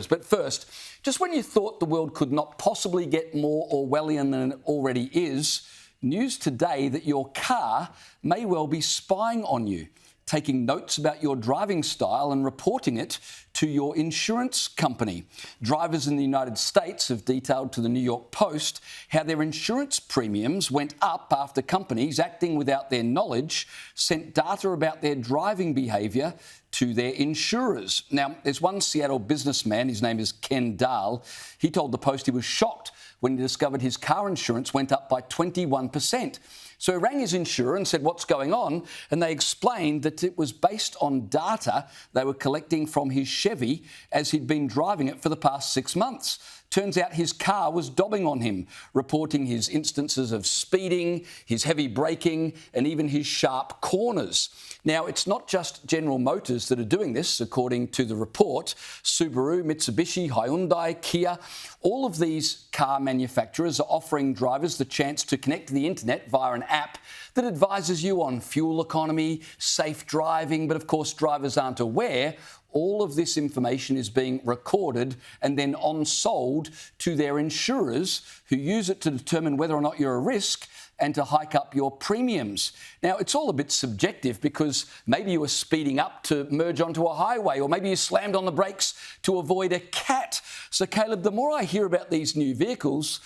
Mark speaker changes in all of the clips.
Speaker 1: But first, just when you thought the world could not possibly get more Orwellian than it already is, news today that your car may well be spying on you, taking notes about your driving style and reporting it to your insurance company. Drivers in the United States have detailed to the New York Post how their insurance premiums went up after companies, acting without their knowledge, sent data about their driving behaviour to their insurers. Now, there's one Seattle businessman, his name is Ken Dahl. He told the Post he was shocked when he discovered his car insurance went up by 21%. So he rang his insurer and said, "What's going on?" And they explained that it was based on data they were collecting from his Chevy as he'd been driving it for the past 6 months. Turns out his car was dobbing on him, reporting his instances of speeding, his heavy braking, and even his sharp corners. Now, it's not just General Motors that are doing this, according to the report. Subaru, Mitsubishi, Hyundai, Kia, all of these car manufacturers are offering drivers the chance to connect to the internet via an app that advises you on fuel economy, safe driving, but of course drivers aren't aware all of this information is being recorded and then on-sold to their insurers, who use it to determine whether or not you're a risk and to hike up your premiums. Now, it's all a bit subjective because maybe you were speeding up to merge onto a highway, or maybe you slammed on the brakes to avoid a cat. So, Caleb, the more I hear about these new vehicles,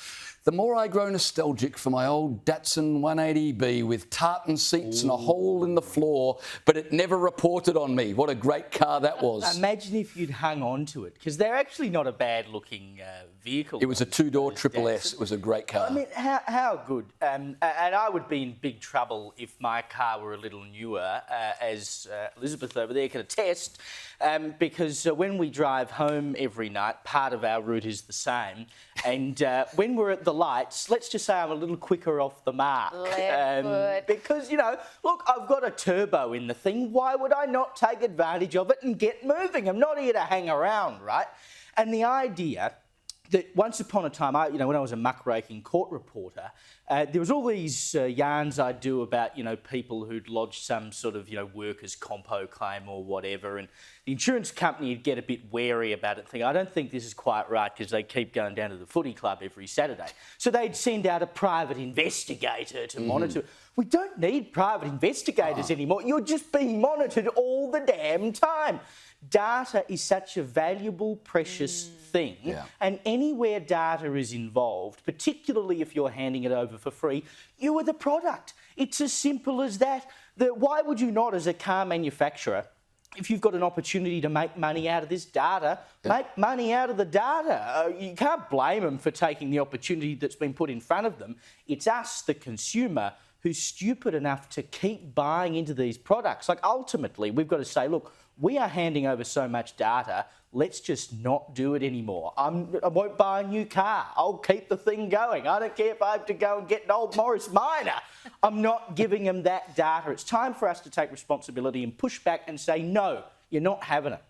Speaker 1: the more I grow nostalgic for my old Datsun 180B with tartan seats and a hole in the floor, but it never reported on me. What a great car that was.
Speaker 2: Imagine if you'd hung on to it, because they're actually not a bad-looking vehicle.
Speaker 1: It was a two-door Triple S. It was a great car.
Speaker 2: I mean, how good. And I would be in big trouble if my car were a little newer, as Elizabeth over there can attest, because when we drive home every night, part of our route is the same. And when we're at the lights, let's just say I'm a little quicker off the mark. Because, you know, look, I've got a turbo in the thing. Why would I not take advantage of it and get moving? I'm not here to hang around, right? And the idea that once upon a time, when I was a muckraking court reporter, there was all these yarns I'd do about, people who'd lodged some sort of, workers' compo claim or whatever, and the insurance company would get a bit wary about it, think, I don't think this is quite right, because they keep going down to the footy club every Saturday. So they'd send out a private investigator to monitor. We don't need private investigators anymore. You're just being monitored all the damn time. Data is such a valuable, precious thing, and anywhere data is involved, particularly if you're handing it over for free, you are the product. It's as simple as that. Why would you not, as a car manufacturer, if you've got an opportunity to make money out of this data, make money out of the data? You can't blame them for taking the opportunity that's been put in front of them. It's us, the consumer, who's stupid enough to keep buying into these products. Like, ultimately, we've got to say, look, we are handing over so much data, let's just not do it anymore. I won't buy a new car. I'll keep the thing going. I don't care if I have to go and get an old Morris Minor. I'm not giving them that data. It's time for us to take responsibility and push back and say, no, you're not having it.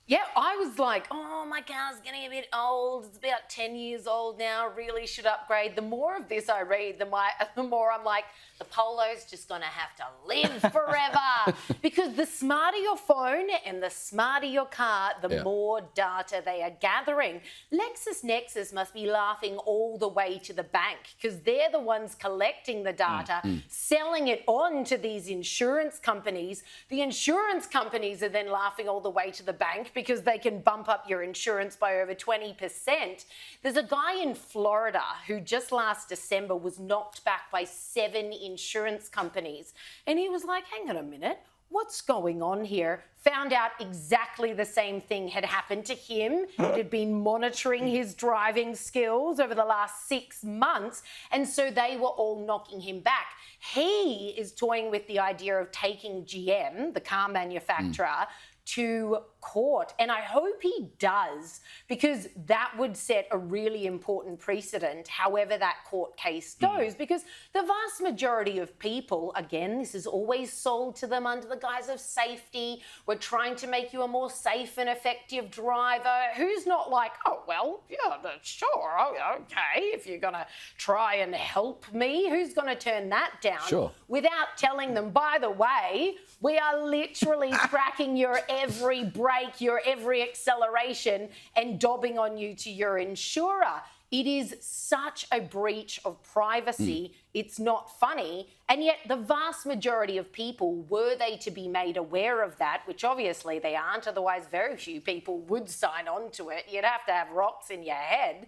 Speaker 3: Yeah, I was like, oh, my car's getting a bit old. It's about 10 years old now. Really should upgrade. The more of this I read, the more I'm like, the Polo's just going to have to live forever. Because the smarter your phone and the smarter your car, the more data they are gathering. LexisNexis must be laughing all the way to the bank, because they're the ones collecting the data, selling it on to these insurance companies. The insurance companies are then laughing all the way to the bank because they can bump up your insurance by over 20%. There's a guy in Florida who just last December was knocked back by 7 insurance companies. And he was like, hang on a minute, what's going on here? Found out exactly the same thing had happened to him. It had been monitoring his driving skills over the last 6 months. And so they were all knocking him back. He is toying with the idea of taking GM, the car manufacturer, to court. And I hope he does, because that would set a really important precedent, however that court case goes, because the vast majority of people, again, this is always sold to them under the guise of safety. We're trying to make you a more safe and effective driver. Who's not like, oh, well, yeah, sure, okay, if you're going to try and help me, who's going to turn that down?
Speaker 1: Sure.
Speaker 3: Without telling them, by the way, we are literally tracking your every break brake, your every acceleration, and dobbing on you to your insurer. It is such a breach of privacy. It's not funny. And yet the vast majority of people, were they to be made aware of that, which obviously they aren't, otherwise very few people would sign on to it. You'd have to have rocks in your head.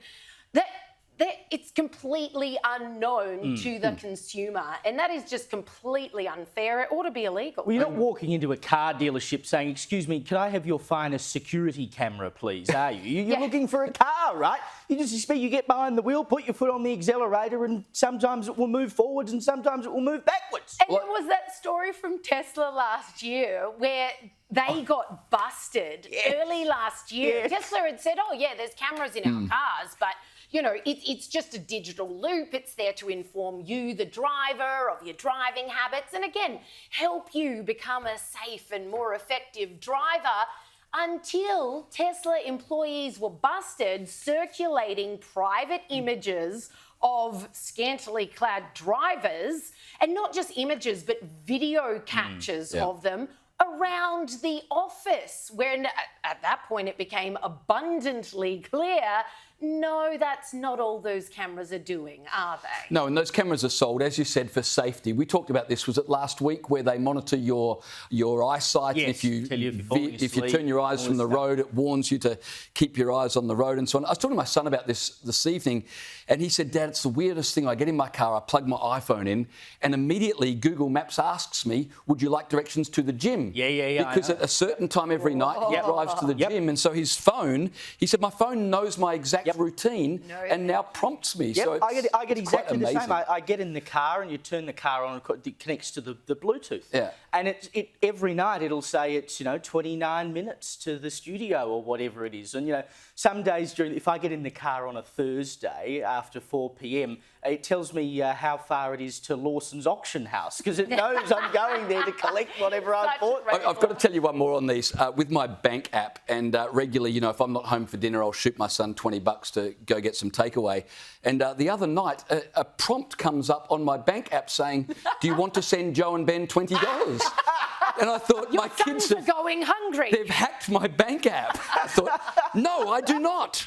Speaker 3: That it's completely unknown to the consumer, and that is just completely unfair. It ought to be illegal.
Speaker 2: Well, you're not walking into a car dealership saying, excuse me, can I have your finest security camera, please, are you? You're looking for a car, right? You just expect you get behind the wheel, put your foot on the accelerator, and sometimes it will move forwards and sometimes it will move backwards.
Speaker 3: And there was that story from Tesla last year where they got busted early last year. Tesla had said, oh, yeah, there's cameras in our cars, but you know, it's just a digital loop. It's there to inform you, the driver, of your driving habits, and again, help you become a safe and more effective driver, until Tesla employees were busted circulating private images of scantily clad drivers, and not just images, but video captures of them around the office, when at that point it became abundantly clear, no, that's not all those cameras are doing, are they?
Speaker 1: No, and those cameras are sold, as you said, for safety. We talked about this, was it last week, where they monitor your eyesight?
Speaker 2: Yes,
Speaker 1: And if you
Speaker 2: tell you if you're
Speaker 1: turn your eyes from the road, it warns you to keep your eyes on the road and so on. I was talking to my son about this evening, and he said, Dad, it's the weirdest thing. I get in my car, I plug my iPhone in, and immediately Google Maps asks me, would you like directions to the gym?
Speaker 2: Yeah.
Speaker 1: Because at a certain time every night, he drives to the gym, and so his phone, he said, my phone knows my exact routine and now prompts me.
Speaker 2: Yep,
Speaker 1: So
Speaker 2: I get exactly the same.
Speaker 1: amazing.
Speaker 2: I get in the car and you turn the car on, it connects to the Bluetooth.
Speaker 1: Yeah.
Speaker 2: And it every night it'll say it's 29 minutes to the studio or whatever it is. And some days if I get in the car on a Thursday after 4 p.m, it tells me how far it is to Lawson's auction house, because it knows I'm going there to collect whatever I bought.
Speaker 1: I've got to tell you one more on these. With my bank app, and regularly, if I'm not home for dinner, I'll shoot my son $20 to go get some takeaway. And the other night, a prompt comes up on my bank app saying, do you want to send Joe and Ben $20? And I thought,
Speaker 3: Your
Speaker 1: my kids
Speaker 3: sons are going hungry.
Speaker 1: They've hacked my bank app. I thought, no, I do not.